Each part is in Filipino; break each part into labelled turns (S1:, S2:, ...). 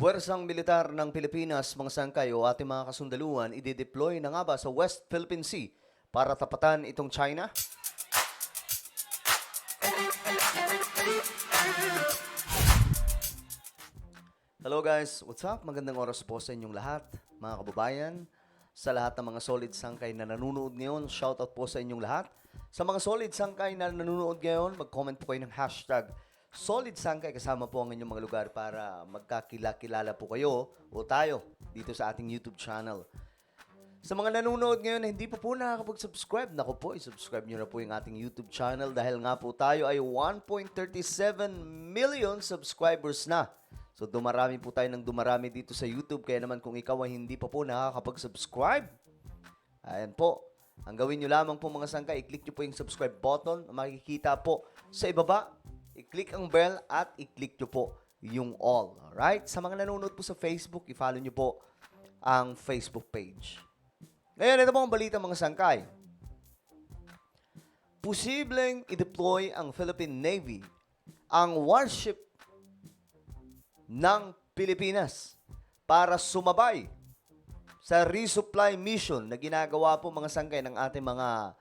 S1: Puwersang militar ng Pilipinas, mga sangkay o ating mga kasundaluhan, i-deploy na nga ba sa West Philippine Sea para tapatan itong China? Hello guys, what's up? Magandang oras po sa inyong lahat, mga kababayan. Sa lahat ng mga solid sangkay na nanonood ngayon, shoutout po sa inyong lahat. Sa mga solid sangkay na nanonood ngayon, mag-comment po kayo ng hashtag Solid Sangkay kasama po ang inyong mga lugar para magkakilala po kayo o tayo dito sa ating YouTube channel. Sa mga nanonood ngayon na hindi pa po nakakapag-subscribe, naku po, i-subscribe nyo na po yung ating YouTube channel dahil nga po tayo ay 1.37 million subscribers na. So dumarami po tayo ng dumarami dito sa YouTube, kaya naman kung ikaw ay hindi pa po nakakapag-subscribe, ayan po, ang gawin nyo lamang po mga sangkay, i-click nyo po yung subscribe button, makikita po sa ibaba. I-click ang bell at i-click nyo po yung all. Alright? Sa mga nanonood po sa Facebook, i-follow nyo po ang Facebook page. Ngayon, ito po ang balita mga sangkay. Posibleng i-deploy ang Philippine Navy ang warship ng Pilipinas para sumabay sa resupply mission na ginagawa po mga sangkay ng ating mga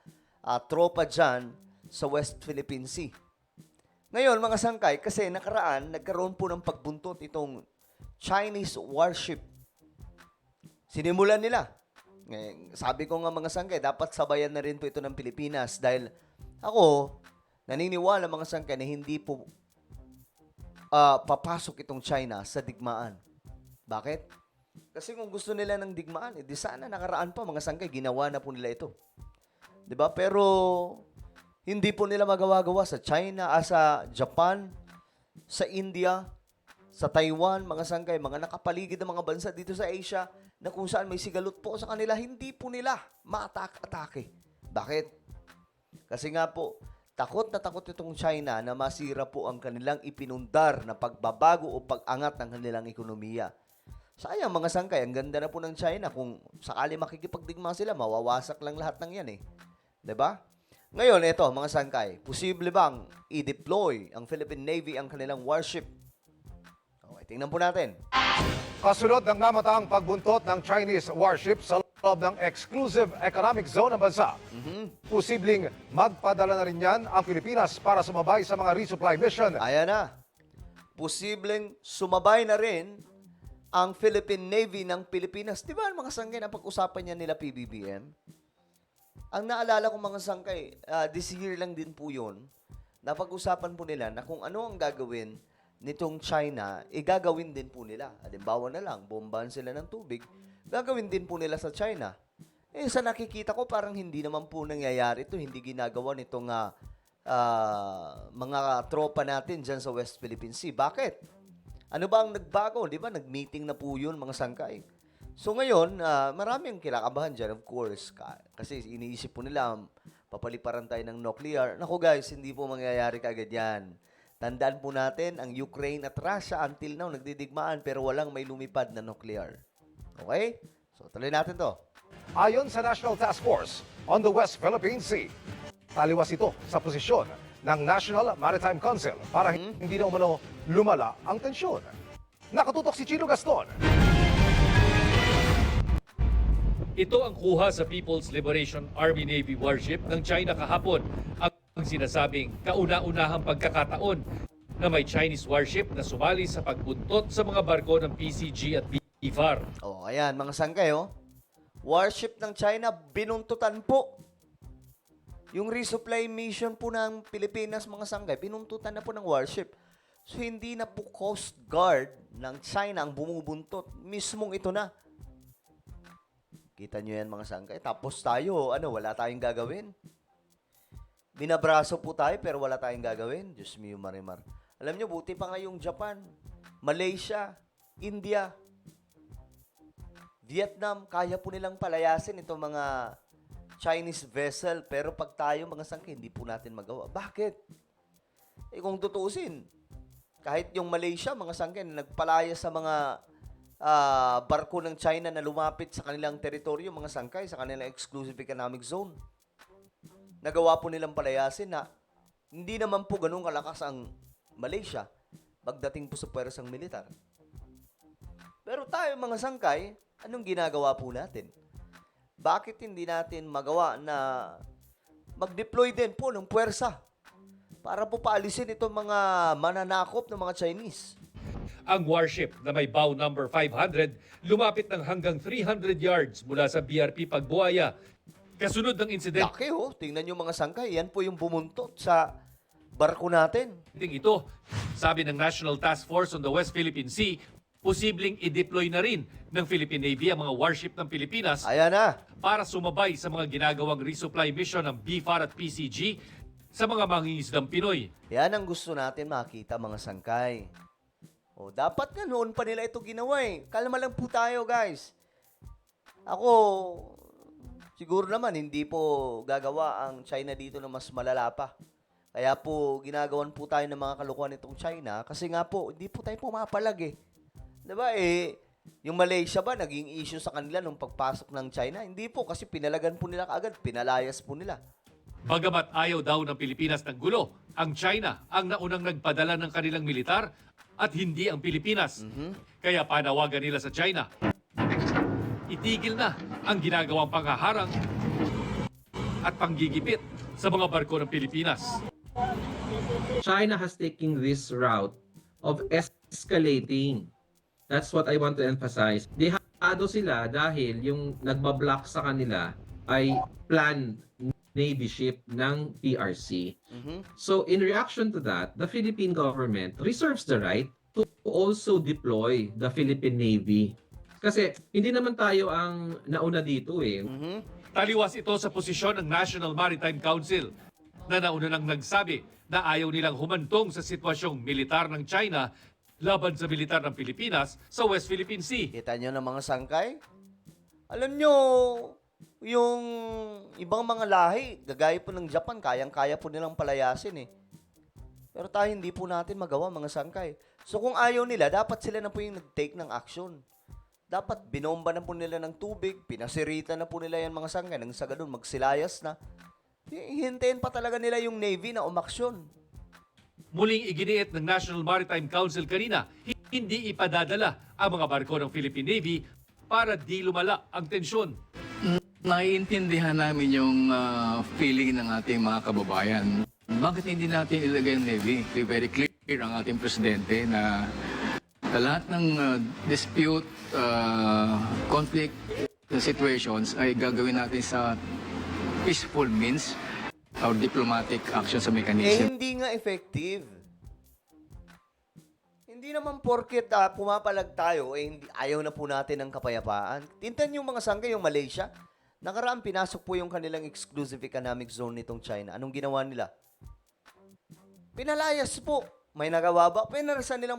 S1: tropa dyan sa West Philippine Sea. Ngayon, mga sangkay, kasi nagkaroon po ng pagbuntot itong Chinese warship. Sinimulan nila. Sabi ko nga mga sangkay, dapat sabayan na rin po ito ng Pilipinas dahil ako, naniniwala mga sangkay na hindi po papasok itong China sa digmaan. Bakit? Kasi kung gusto nila ng digmaan, di sana nakaraan pa mga sangkay, ginawa na po nila ito. 'Di ba? Pero hindi po nila magawa-gawa sa China, sa Japan, sa India, sa Taiwan, mga sangkay, mga nakapaligid ng mga bansa dito sa Asia na kung saan may sigalot po sa kanila, hindi po nila ma-atake. Bakit? Kasi nga po, takot na takot itong China na masira po ang kanilang ipinundar na pagbabago o pag-angat ng kanilang ekonomiya. Sayang mga sangkay, ang ganda na po ng China. Kung sakali makikipagdigma sila, mawawasak lang lahat ng yan eh. 'Di ba? Ngayon, ito, mga sangkay, posible bang i-deploy ang Philippine Navy ang kanilang warship? Okay, tingnan po natin.
S2: Kasunod ng namataang pagbuntot ng Chinese warship sa loob ng exclusive economic zone ng bansa, posibleng magpadala na rin yan ang Pilipinas para sumabay sa mga resupply mission.
S1: Ayan na. Posibleng sumabay na rin ang Philippine Navy ng Pilipinas. Di ba mga sangkay na pag-usapan niya nila PBBM? Ang naalala ko mga sangkay, this year lang din po yun, napag-usapan po nila na kung ano ang gagawin nitong China, gagawin din po nila. Halimbawa na lang, bombahan sila ng tubig, gagawin din po nila sa China. Sa nakikita ko, parang hindi naman po nangyayari ito, hindi ginagawa nitong mga tropa natin dyan sa West Philippine Sea. Bakit? Ano ba ang nagbago? Di ba? Nag-meeting na po yun, mga sangkay. So ngayon, marami ang kinakabahan dyan, of course. Kasi iniisip po nila, papaliparan tayo ng nuclear. Naku guys, hindi po mangyayari kaagad yan. Tandaan po natin, ang Ukraine at Russia until now nagdidigmaan pero walang may lumipad na nuclear. Okay? So tuloy natin to.
S2: Ayon sa National Task Force on the West Philippine Sea, taliwas ito sa posisyon ng National Maritime Council para hindi na umano lumala ang tensyon. Nakatutok si Chino Gaston.
S3: Ito ang kuha sa People's Liberation Army Navy warship ng China kahapon. Ang sinasabing kauna-unahang pagkakataon na may Chinese warship na sumali sa pagbuntot sa mga barko ng PCG at BFAR.
S1: Ayan, mga sangkay, warship ng China, binuntutan po. Yung resupply mission po ng Pilipinas, mga sangkay, binuntutan na po ng warship. So, hindi na po Coast Guard ng China ang bumubuntot. Mismong ito na. Kita nyo yan mga sangkay. Tapos tayo, wala tayong gagawin. Binabraso po tayo pero wala tayong gagawin. Diyos mio marimar. Alam nyo, buti pa nga yung Japan, Malaysia, India, Vietnam, kaya po nilang palayasin itong mga Chinese vessel. Pero pag tayo mga sangkay, hindi po natin magawa. Bakit? Kung tutusin, kahit yung Malaysia, mga sangkay, na nagpalaya sa mga barko ng China na lumapit sa kanilang teritoryo, mga sangkay, sa kanilang exclusive economic zone. Nagawa po nilang palayasin na hindi naman po ganun kalakas ang Malaysia pagdating po sa pwersang militar. tayo mga sangkay, anong ginagawa po natin? Bakit hindi natin magawa na mag-deploy din po ng puwersa para po paalisin itong mga mananakop ng mga Chinese?
S3: Ang warship na may bow number 500 lumapit ng hanggang 300 yards mula sa BRP Pagbuaya. Kasunod ng insidente
S1: Laki tingnan nyo mga sangkay, yan po yung bumuntot sa barko natin.
S3: ito, sabi ng National Task Force on the West Philippine Sea, posibleng i-deploy na rin ng Philippine Navy ang mga warship ng Pilipinas
S1: Ayan na.
S3: para sumabay sa mga ginagawang resupply mission ng BFAR at PCG sa mga mangingisdang Pinoy.
S1: Yan ang gusto natin makita mga sangkay. Dapat nga noon pa nila ito ginawa Kalma lang po tayo guys. Ako, siguro naman hindi po gagawa ang China dito na mas malala pa. Kaya po ginagawan po tayo ng mga kalukuhan nitong China kasi nga po hindi po tayo pumapalag 'Di ba yung Malaysia ba naging issue sa kanila nung pagpasok ng China? Hindi po kasi pinalagan po nila kaagad, pinalayas po nila.
S3: Bagamat ayaw daw ng Pilipinas ng gulo, ang China ang naunang nagpadala ng kanilang militar at hindi ang Pilipinas. Kaya panawagan nila sa China, itigil na ang ginagawang panghaharang at panggigipit sa mga barko ng Pilipinas.
S4: China has taken this route of escalating. That's what I want to emphasize. Dehado sila dahil yung nagbablock sa kanila ay planned Navy ship ng PRC. So in reaction to that, the Philippine government reserves the right to also deploy the Philippine Navy. Kasi hindi naman tayo ang nauna dito
S3: Taliwas ito sa posisyon ng National Maritime Council na nauna nang nagsabi na ayaw nilang humantong sa sitwasyong militar ng China laban sa militar ng Pilipinas sa West Philippine Sea.
S1: Kita nyo ng mga sangkay? Alam nyo, yung ibang mga lahi, gagaya po ng Japan, kayang-kaya po nilang palayasin Pero tayo hindi po natin magawa mga sangkay. So kung ayaw nila, dapat sila na po yung nag-take ng action. Dapat binomba na po nila ng tubig, pinasirita na po nila yan mga sangkay, nang sa ganun magsilayas na. Hintayin pa talaga nila yung Navy na umaksyon.
S3: Muling iginiit ng National Maritime Council kanina, hindi ipadadala ang mga barko ng Philippine Navy para di lumala ang tensyon.
S5: Naiintindihan namin yung feeling ng ating mga kababayan. Bakit hindi natin ilagay ang Navy? Very clear ang ating presidente na lahat ng dispute, conflict situations ay gagawin natin sa peaceful means or diplomatic action sa mechanism.
S1: Hindi nga effective. Hindi naman porket pumapalag tayo, hindi, ayaw na po natin ng kapayapaan. Tintan yung mga sangkay, yung Malaysia. Nakaraan, pinasok po yung kanilang exclusive economic zone nitong China. Anong ginawa nila? Pinalayas po. May nagawa ba? Pinarasan nilang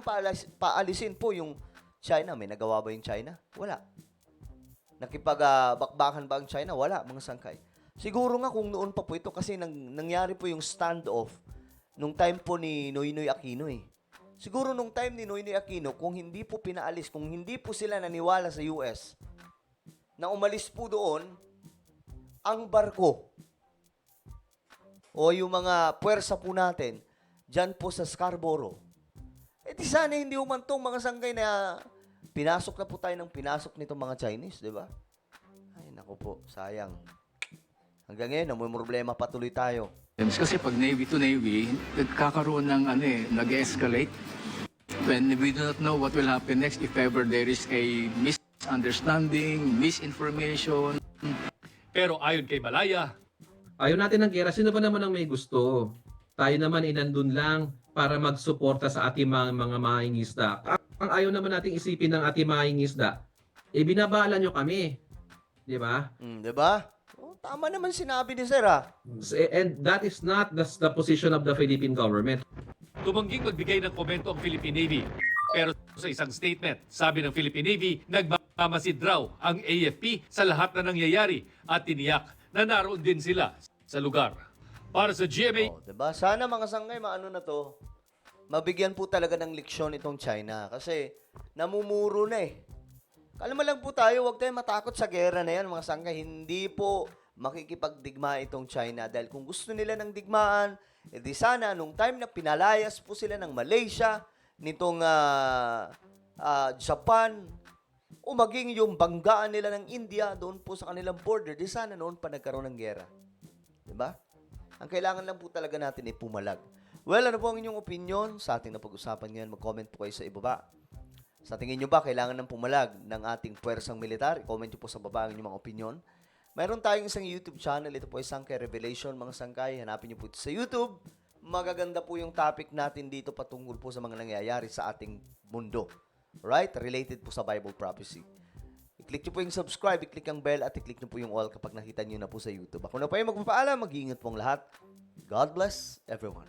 S1: paalisin po yung China. May nagawa ba yung China? Wala. Nakipag-bakbakan ba ang China? Wala, mga sangkay. Siguro nga kung noon pa po ito kasi nangyari po yung standoff nung time po ni Noynoy Aquino Siguro nung time ni Noynoy Aquino, kung hindi po pinaalis, kung hindi po sila naniwala sa US, na umalis po doon, ang barko o yung mga puwersa po natin dyan po sa Scarborough, di sana hindi umantong mga sangkay na pinasok na po tayo ng pinasok nitong mga Chinese, di ba? Ay, naku po, sayang. Hanggang ngayon, may problema patuloy tayo.
S5: Kasi pag Navy to Navy, nagkakaroon ng nag-escalate. When we do not know what will happen next if ever there is a misunderstanding, misinformation.
S3: Pero ayon kay Malaya,
S4: Ayaw natin ng gera. Sino ba naman ang may gusto? Tayo naman inandun lang para magsuporta sa ating mga mangingisda. Ang ayaw naman nating isipin ng ating mangingisda, binabala nyo kami. Di ba?
S1: Di ba? Tama naman sinabi ni Sir
S4: And that is not the position of the Philippine government.
S3: tumangging magbigay ng komento ang Philippine Navy. Pero sa isang statement, sabi ng Philippine Navy, nagmamasid raw ang AFP sa lahat na nangyayari at tiniyak na naroon din sila sa lugar. Para sa GMA,
S1: Diba? Sana mga sangkay, maano na to, mabigyan po talaga ng leksyon itong China kasi namumuro na Kalma lang po tayo, huwag tayo matakot sa gera na yan, mga sangkay. Hindi po makikipagdigma itong China dahil kung gusto nila ng digmaan, edi sana nung time na pinalayas po sila ng Malaysia, nitong Japan, o maging yung banggaan nila ng India doon po sa kanilang border, di sana noon pa nagkaroon ng gera. Diba? Ang kailangan lang po talaga natin ay pumalag. Well, ano po ang inyong opinion sa ating napag-usapan ngayon? Mag-comment po kayo sa ibaba. Sa tingin nyo ba, kailangan ng pumalag ng ating puwersang militar? I-comment nyo po sa baba ang inyong mga opinion. Mayroon tayong isang YouTube channel. Ito po ay Sangkay Revelation, mga sangkay. Hanapin nyo po ito sa YouTube. Magaganda po yung topic natin dito patungkol po sa mga nangyayari sa ating mundo. Right? Related po sa Bible prophecy. I-click nyo po yung subscribe, i-click ang bell, at i-click nyo po yung all kapag nakita nyo na po sa YouTube. Ako na po yung magpapaalam. Mag-iingat po ang lahat. God bless everyone.